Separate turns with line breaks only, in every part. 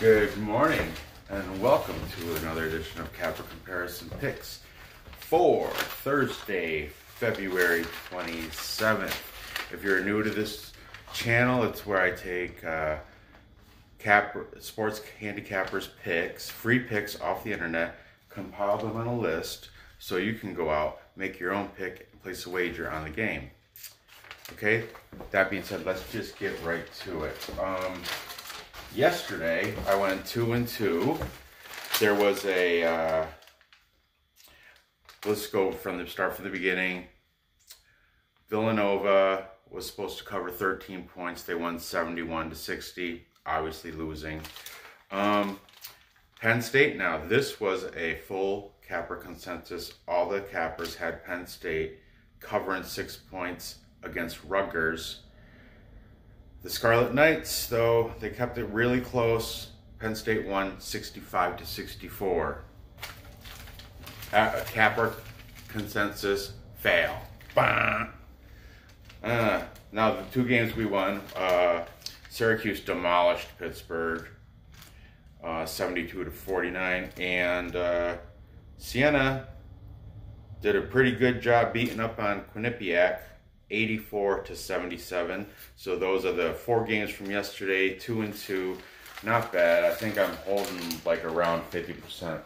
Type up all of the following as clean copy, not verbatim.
Good morning and welcome to another edition of Capper Comparison Picks for Thursday, February 27th. If you're new to this channel, it's where I take sports handicappers picks, free picks off the internet, compile them on a list so you can go out, make your own pick, and place a wager on the game. Okay, that being said, let's just get right to it. Yesterday, I went 2-2. There was a, let's go from the beginning. Villanova was supposed to cover 13 points. They won 71-60, obviously losing. Penn State, now this was a full capper consensus. All the cappers had Penn State covering 6 points against Rutgers. The Scarlet Knights, though, they kept it really close. Penn State won 65-64. Capper consensus fail. Bah! Now the two games we won, Syracuse demolished Pittsburgh, 72-49, and Siena did a pretty good job beating up on Quinnipiac, 84-77. So those are the four games from yesterday, 2-2. Not bad. I think I'm holding like around 50%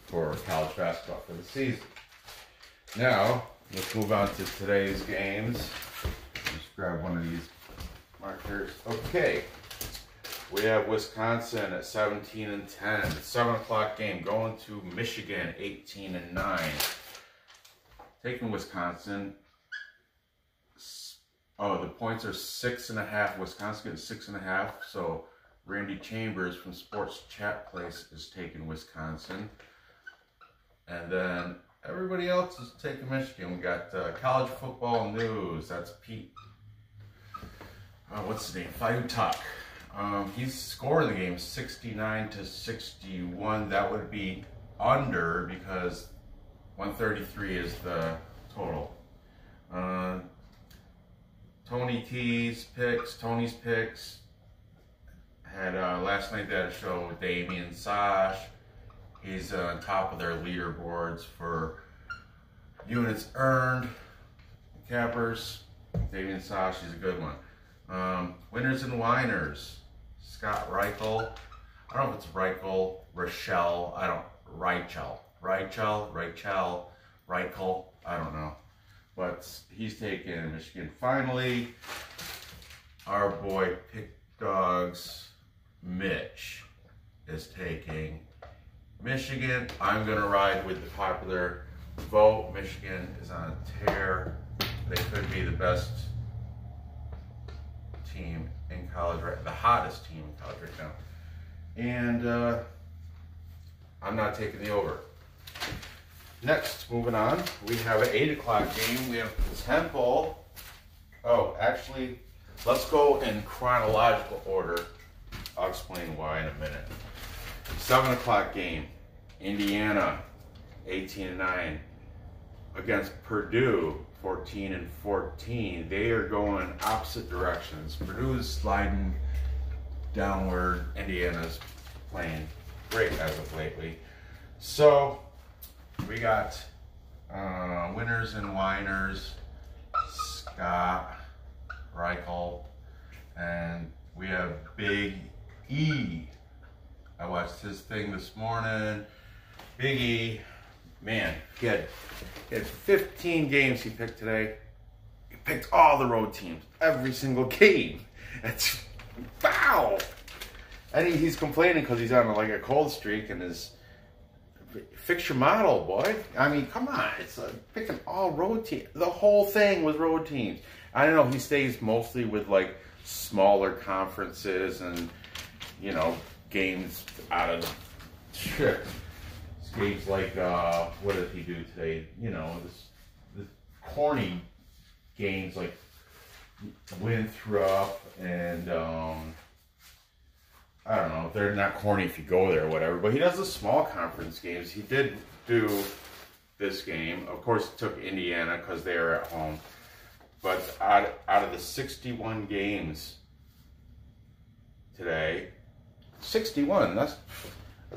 for college basketball for the season. Now, let's move on to today's games. Just grab one of these markers. Okay. We have Wisconsin at 17-10. 7 o'clock game going to Michigan, 18-9. Taking Wisconsin. Oh, the points are 6.5. Wisconsin gets 6.5. So Randy Chambers from Sports Chat Place is taking Wisconsin. And then everybody else is taking Michigan. We got college football news. That's Pete. What's his name? Fighting Tuck. He's scoring the game 69-61. That would be under because 133 is the total. Tony's picks had last night they had a show with Damian Sash. He's on top of their leaderboards for units earned. Cappers, Damian Sash, he's a good one. Winners and whiners, Scott Reichel. I don't know if it's Reichel, Rochelle, Reichel, I don't know. But he's taking Michigan. Finally, our boy Pick Dogs Mitch is taking Michigan. I'm going to ride with the popular vote. Michigan is on a tear. They could be the best team in college, the hottest team in college right now. And I'm not taking the over. Next, moving on, we have an 8 o'clock game. We have Temple. Oh, actually, let's go in chronological order. I'll explain why in a minute. 7 o'clock game, Indiana, 18-9, against Purdue, 14-14. They are going opposite directions. Purdue is sliding downward. Indiana's playing great as of lately. So we got winners and whiners, Scott Reichel, and we have Big E. I watched his thing this morning. Big E, man, he had 15 games he picked today. He picked all the road teams, every single game. That's wow. And he's complaining because he's on like a cold streak and his fix your model, boy. I mean, come on. It's picking all road teams. The whole thing was road teams. I don't know. He stays mostly with like smaller conferences and, you know, games out of the trip. Games like, what did he do today? You know, the corny games like Winthrop and, I don't know, they're not corny if you go there or whatever, but he does the small conference games. He did do this game. Of course, he took Indiana because they were at home. But out of the 61 games today, 61. That's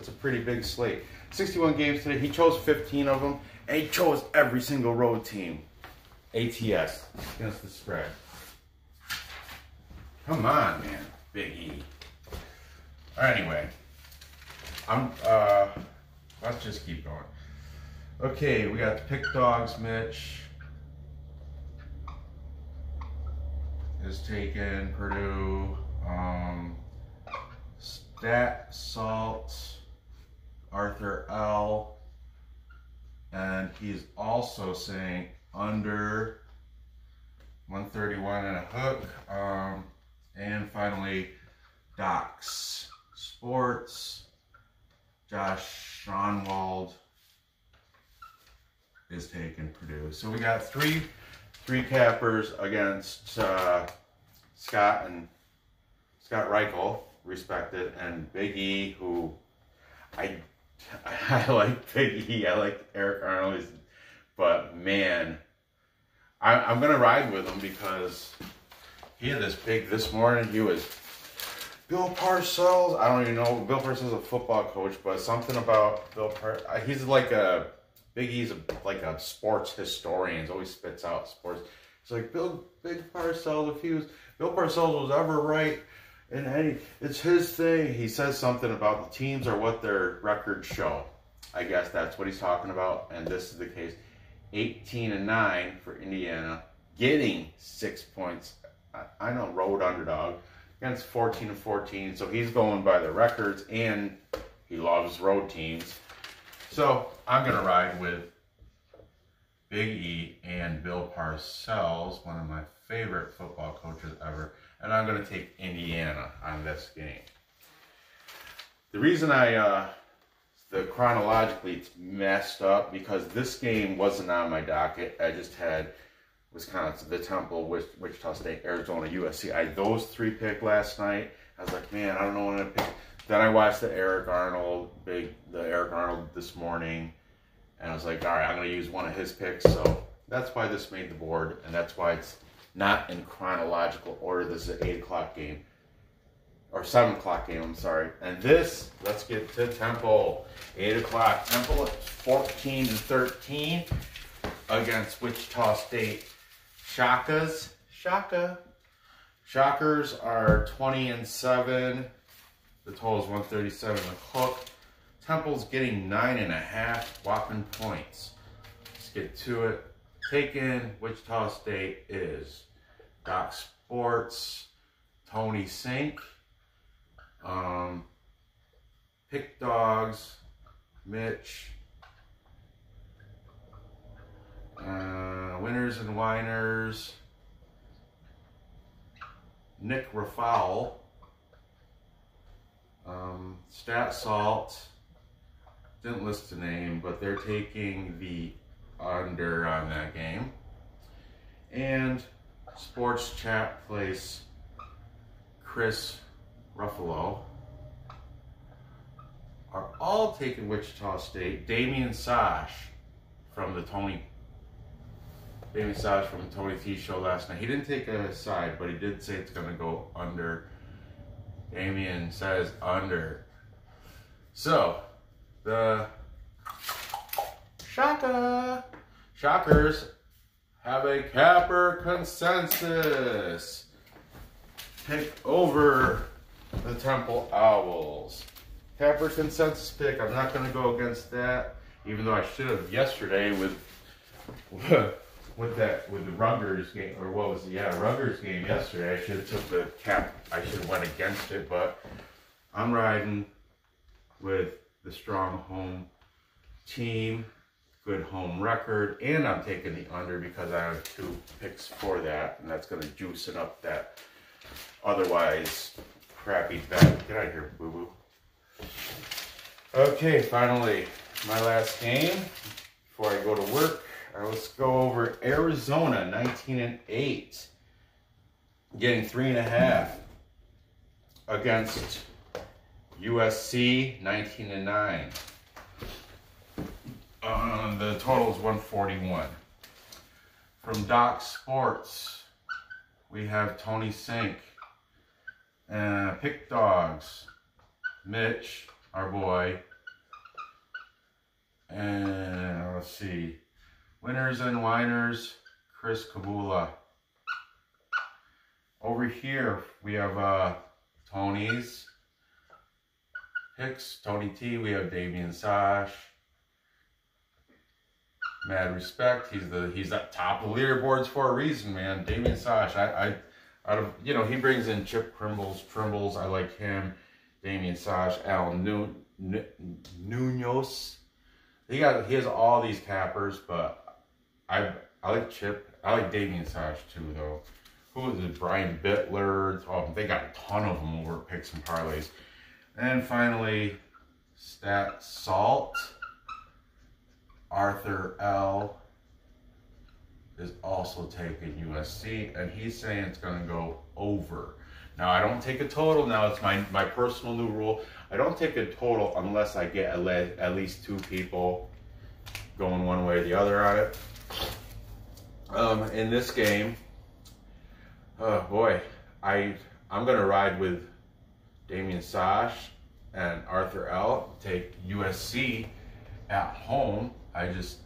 a pretty big slate. 61 games today. He chose 15 of them, and he chose every single road team. ATS against the spread. Come on, man. Big E. Anyway, let's just keep going. Okay, we got the pick dogs. Mitch is taking Purdue. Stat Salt, Arthur L. And he's also saying under 131 and a hook. And finally, Docs Sports, Josh Schonwald is taking Purdue. So we got three cappers against Scott Reichel, respected, and Big E, who I like Big E. I like Eric Arnold, but man, I'm gonna ride with him because he had this morning. He was Bill Parcells. I don't even know. Bill Parcells is a football coach, but something about Bill Parcells. He's like Big E's like a sports historian. He always spits out sports. It's like Big Parcells. If Bill Parcells was ever right in any, it's his thing. He says something about the teams or what their records show. I guess that's what he's talking about, and this is the case. 18-9 for Indiana, getting 6 points. I know, road underdog against 14-14. So he's going by the records, and he loves road teams. So I'm gonna ride with Big E and Bill Parcells, one of my favorite football coaches ever, and I'm gonna take Indiana on this game. The reason chronologically it's messed up because this game wasn't on my docket. I just had Wisconsin, the Temple, Wichita State, Arizona, USC. I had those three picked last night. I was like, man, I don't know what to pick. Then I watched the Eric Arnold this morning, and I was like, all right, I'm going to use one of his picks. So that's why this made the board, and that's why it's not in chronological order. This is an 8 o'clock game, or 7 o'clock game, I'm sorry. And this, let's get to Temple. 8 o'clock. Temple at 14-13 against Wichita State. Shockers are 20-7. The total is 137 a hook. Temple's getting 9.5 whopping points. Let's get to it. Taking Wichita State is Doc Sports, Tony Sink, Pick Dogs, Mitch, Winners and Winers, Nick Rafowl, Stat Salt, didn't list the name, but they're taking the under on that game. And Sports Chat Place, Chris Ruffalo, are all taking Wichita State. Damian Sash from the Tony T show last night. He didn't take a side, but he did say it's going to go under. Damian says under. So, the Shockers have a capper consensus. Pick over the Temple Owls. Capper consensus pick. I'm not going to go against that, even though I should have yesterday with the Rutgers game, or what was it? Yeah, Rutgers game yesterday. I should have took the cap. I should have went against it, but I'm riding with the strong home team, good home record, and I'm taking the under because I have 2 picks for that, and that's going to juice it up that otherwise crappy bet. Get out of here, boo-boo. Okay, finally, my last game before I go to work. Let's go over Arizona, 19-8, getting 3.5 against USC, 19-9. The total is 141. From Doc Sports, we have Tony Sink, Pick Dogs, Mitch, our boy. And let's see. Winners and Winers, Chris Kabula. Over here, we have Tony's Hicks, Tony T. We have Damian Sash. Mad respect. He's at top of the leaderboards for a reason, man. Damian Sash. He brings in Chip Trimbles. I like him. Damian Sash, Alan Nunos. He has all these cappers, but I like Chip. I like Damian Sash too, though. Who is it? Brian Bittler. Oh, they got a ton of them over at Picks and Parlays. And finally, Stat Salt. Arthur L. is also taking USC, and he's saying it's going to go over. Now, I don't take a total. Now, it's my personal new rule. I don't take a total unless I get at least 2 people going one way or the other on it. In this game, oh boy, I'm going to ride with Damian Sash and Arthur L. Take USC at home. I just,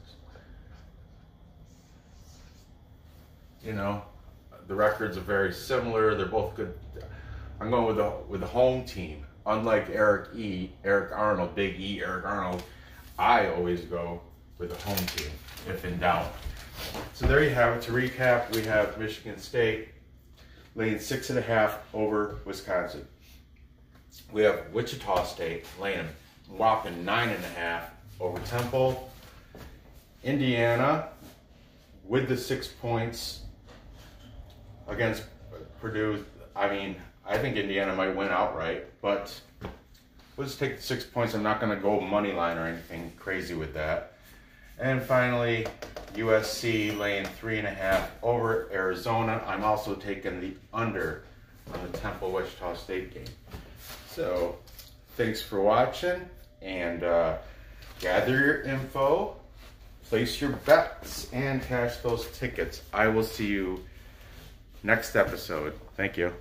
the records are very similar. They're both good. I'm going with the home team. Unlike Eric Arnold, Big E, Eric Arnold, I always go with the home team if in doubt. So there you have it. To recap, we have Michigan State laying 6.5 over Wisconsin. We have Wichita State laying a whopping 9.5 over Temple. Indiana with the 6 points against Purdue. I think Indiana might win outright, but we'll just take the 6 points. I'm not going to go money line or anything crazy with that. And finally, USC laying 3.5 over Arizona. I'm also taking the under on the Temple Wichita State game. So thanks for watching, and gather your info, place your bets, and cash those tickets. I will see you next episode. Thank you.